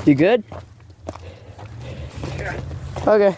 You good? Yeah. Okay.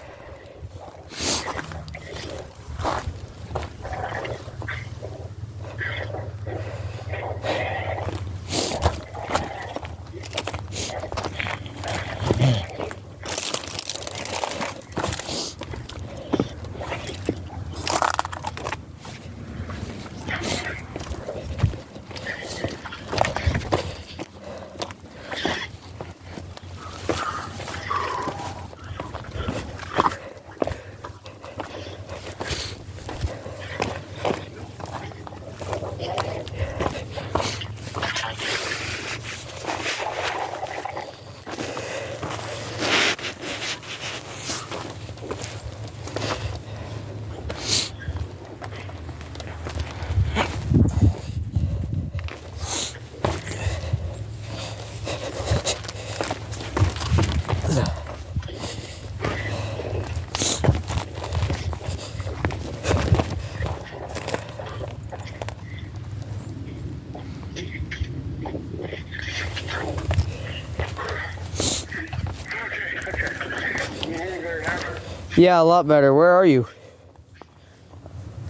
Yeah, a lot better. Where are you?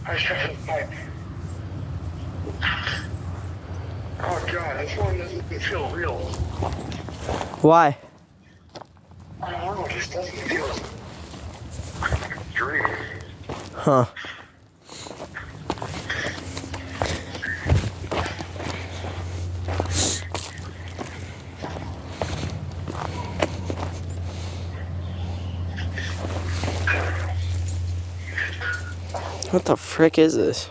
I shut the pipe. Oh God, this one doesn't feel real. Why? I don't know, it just doesn't feel dream. Huh. What the frick is this?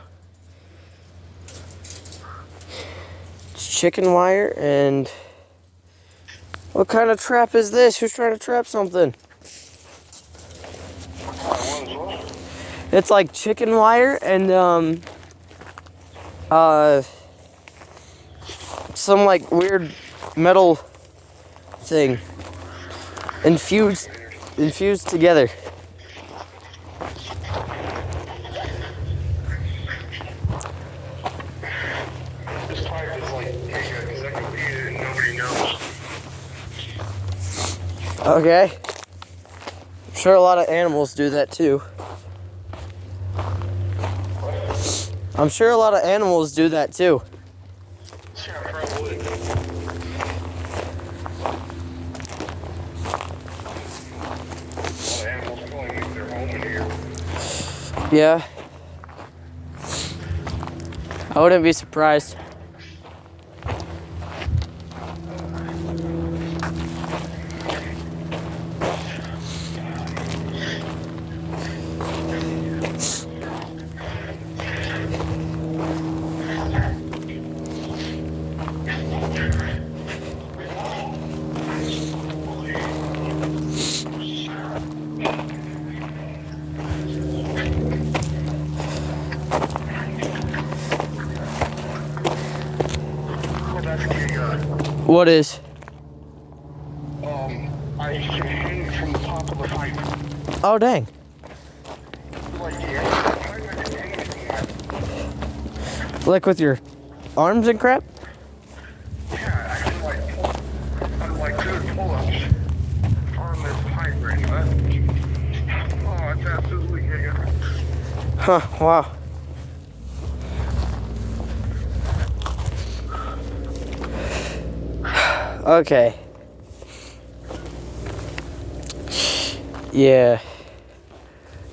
It's chicken wire and... What kind of trap is this? Who's trying to trap something? It's like chicken wire and some like weird metal thing infused together. This pipe is like encyclopedia and nobody knows. Okay. I'm sure a lot of animals do that too. I'm sure a lot of animals do that too. Yeah, probably. A lot of animals probably make their home in here. Yeah. I wouldn't be surprised. What is? I can hang from the top of the pipe. Oh, dang. Like, yeah, I can hang from that. Like with your arms and crap? Yeah, I can like do pull-ups on this pipe right now. Oh, it's absolutely giga. Huh, wow. Okay. Yeah.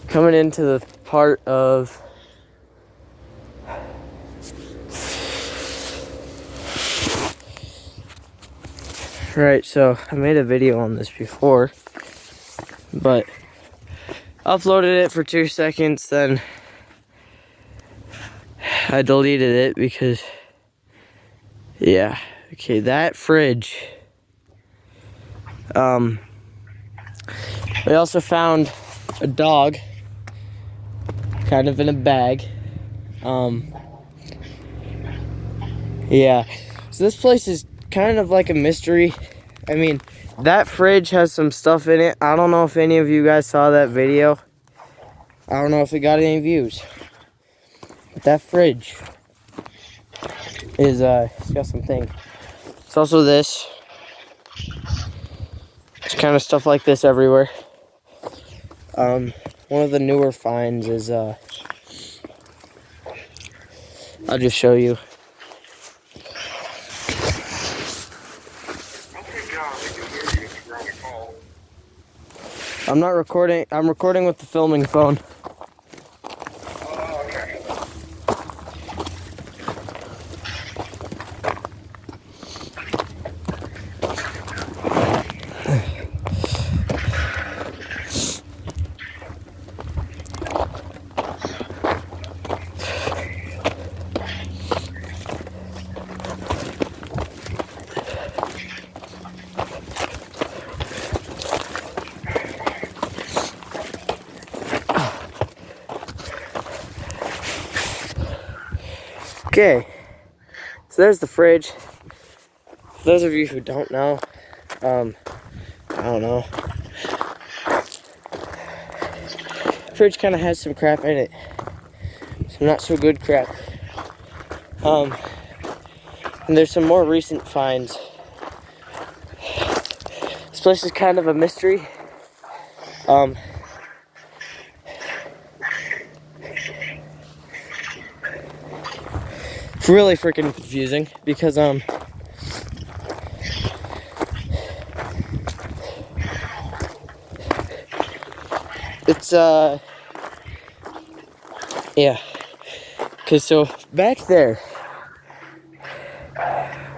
Coming into the part of... Right, so I made a video on this before, but uploaded it for 2 seconds, then I deleted it because, yeah. Okay, that fridge. We also found a dog, kind of in a bag. Yeah. So this place is kind of like a mystery. I mean, that fridge has some stuff in it. I don't know if any of you guys saw that video. I don't know if it got any views. But that fridge is, it's got some things. It's also this. There's kind of stuff like this everywhere. One of the newer finds is, I'll just show you. I'm not recording, I'm recording with the filming phone. Okay. Okay, so there's the fridge. For those of you who don't know, I don't know. Fridge kind of has some crap in it. Some not so good crap. And there's some more recent finds. This place is kind of a mystery. It's really freaking confusing because it's yeah. Okay, so back there,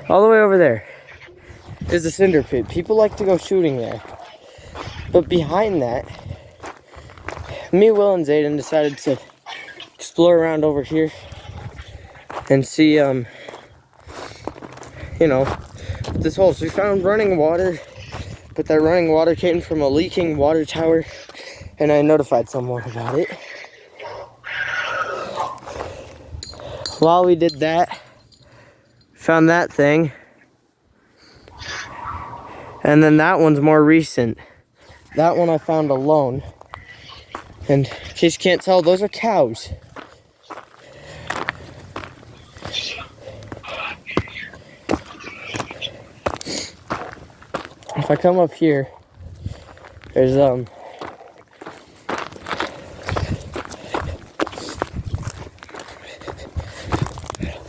all the way over there, is a cinder pit. People like to go shooting there. But behind that, me, Will, and Zayden decided to explore around over here and see, you know, this hole. So we found running water, but that running water came from a leaking water tower, and I notified someone about it. While we did that, found that thing, and then that one's more recent. That one I found alone, and in case you can't tell, those are cows. If I come up here, there's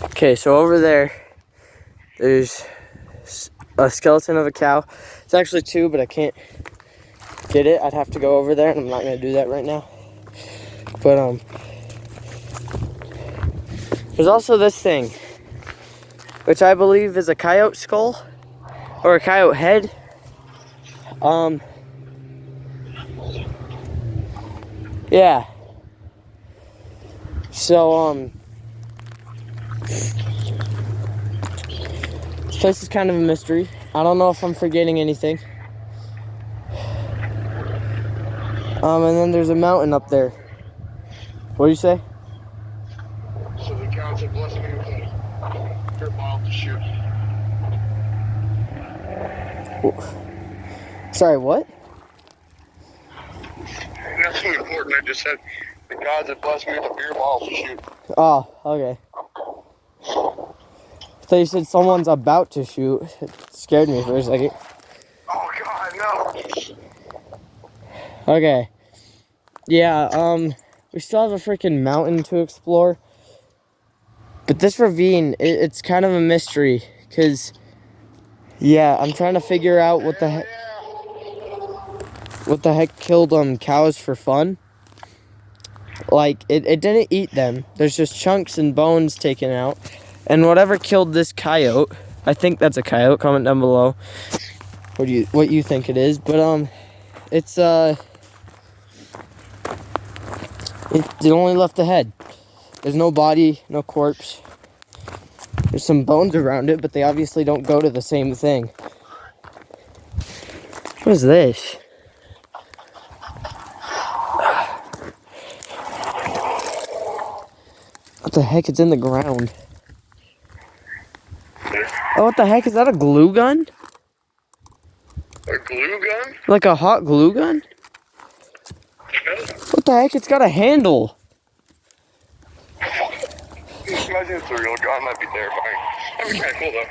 okay, so over there's a skeleton of a cow. It's actually two, but I can't get it. I'd have to go over there, and I'm not gonna do that right now. But there's also this thing, which I believe is a coyote skull or a coyote head. Yeah. So, this place is kind of a mystery. I don't know if I'm forgetting anything. And then there's a mountain up there. What do you say? So the cows have blessed me with a dirt ball to shoot. Sorry, what? Nothing important. I just said the gods have blessed me with a beer ball to shoot. Oh, okay. I thought you said someone's about to shoot. It scared me for a second. Oh God, no! Okay. Yeah, we still have a freaking mountain to explore. But this ravine, it's kind of a mystery. Because, yeah, I'm trying to figure out what the heck killed cows for fun. Like, it didn't eat them. There's just chunks and bones taken out. And whatever killed this coyote, I think that's a coyote. Comment down below what you think it is. But it's it only left the head. There's no body, no corpse. There's some bones around it, but they obviously don't go to the same thing. What is this? What the heck? It's in the ground. Oh, what the heck? Is that a glue gun? A glue gun? Like a hot glue gun? What the heck? It's got a handle. Imagine it's a real gun. That'd be terrifying. That'd be kind of cool though.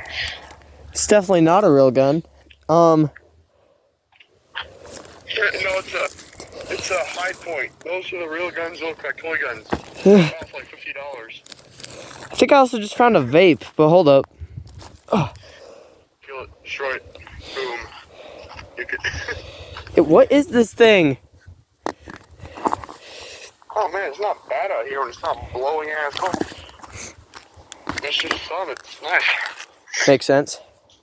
It's definitely not a real gun. it's a High Point. Those are the real guns. They look like toy guns. They're off like $50. I think I also just found a vape, but hold up. Kill it, destroy it, boom. You could. What is this thing? Oh man, it's not bad out here when it's not blowing ass off. It's just sun. It's nice. Makes sense.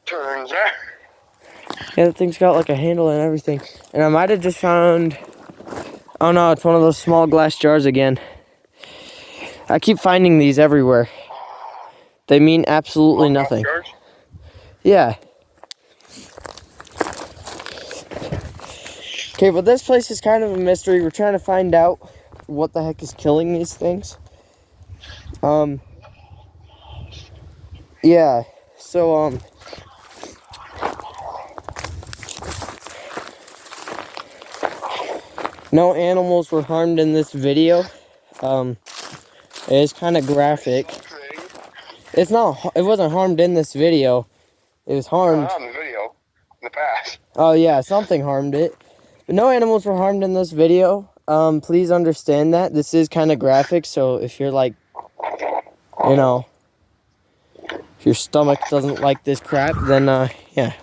Turns out. Yeah, that thing's got like a handle and everything. And I might have just found... Oh no, it's one of those small glass jars again. I keep finding these everywhere. They mean absolutely nothing. Jars? Yeah. Okay, but this place is kind of a mystery. We're trying to find out what the heck is killing these things. Yeah, so, no animals were harmed in this video. It is kind of graphic. It wasn't harmed in this video. It was harmed. Not in the video. In the past. Oh yeah, something harmed it. But no animals were harmed in this video. Please understand that. This is kind of graphic, so if you're like, you know, if your stomach doesn't like this crap, then, yeah,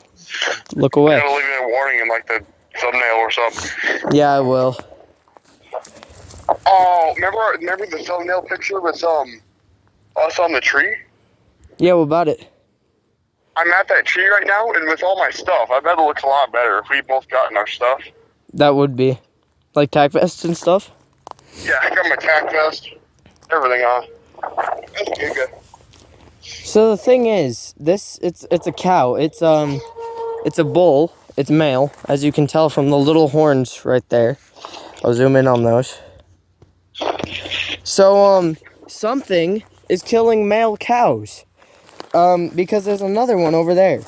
look away. You gotta leave a warning in like the thumbnail or something. Yeah, I will. Oh, remember the thumbnail picture with, us on the tree? Yeah, what about it? I'm at that tree right now, and with all my stuff, I bet it looks a lot better if we both gotten our stuff. That would be. Like tack vests and stuff? Yeah, I got my tack vest, everything on. That's good. So the thing is, it's a cow. It's a bull. It's male, as you can tell from the little horns right there. I'll zoom in on those. So something is killing male cows. Because there's another one over there,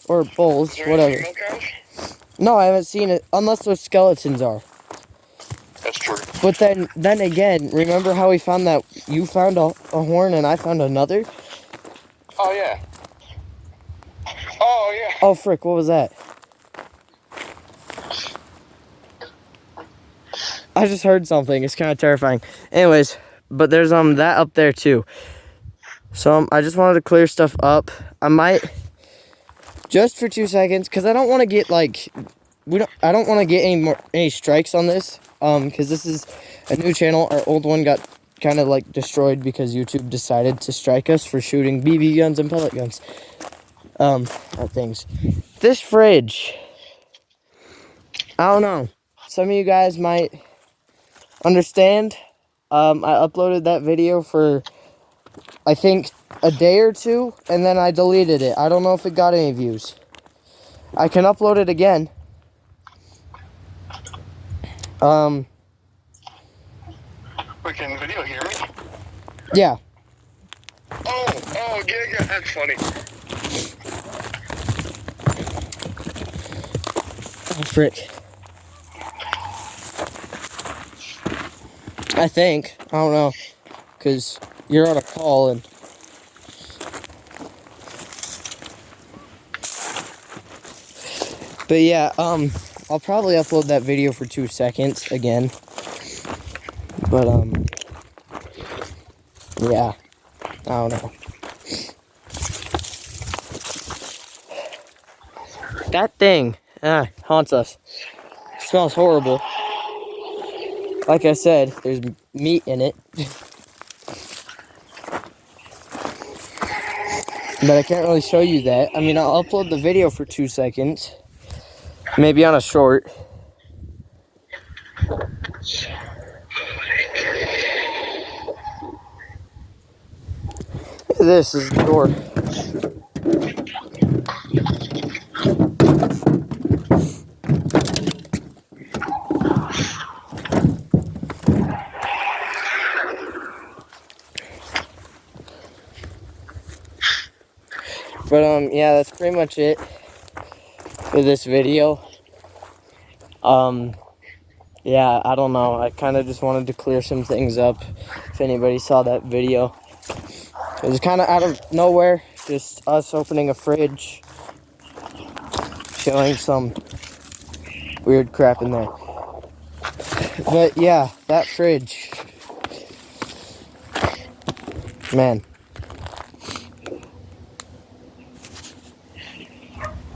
or bulls, whatever. Female cows? No, I haven't seen it unless those skeletons are. That's true. But then again, remember how we found that you found a horn and I found another? Oh yeah. Oh yeah. Oh frick, what was that? I just heard something. It's kind of terrifying. Anyways, but there's that up there too. So I just wanted to clear stuff up. I might just for 2 seconds, cause I don't want to get like I don't want to get any strikes on this. Cause this is a new channel. Our old one got kind of like destroyed because YouTube decided to strike us for shooting BB guns and pellet guns. Things. This fridge. I don't know. Some of you guys might understand. I uploaded that video for I think a day or two, and then I deleted it. I don't know if it got any views. I can upload it again. Wait, can video hear me? Yeah. Oh, yeah, that's funny. Oh, frick. I think. I don't know. Because you're on a call and... But yeah, I'll probably upload that video for 2 seconds again. But, yeah. I don't know. That thing haunts us. It smells horrible. Like I said, there's meat in it. But I can't really show you that. I mean, I'll upload the video for 2 seconds. Maybe on a short. This is the door. But yeah, that's pretty much it for this video. Yeah, I don't know. I kind of just wanted to clear some things up. If anybody saw that video, it was kind of out of nowhere. Just us opening a fridge, showing some weird crap in there. But yeah, that fridge. Man.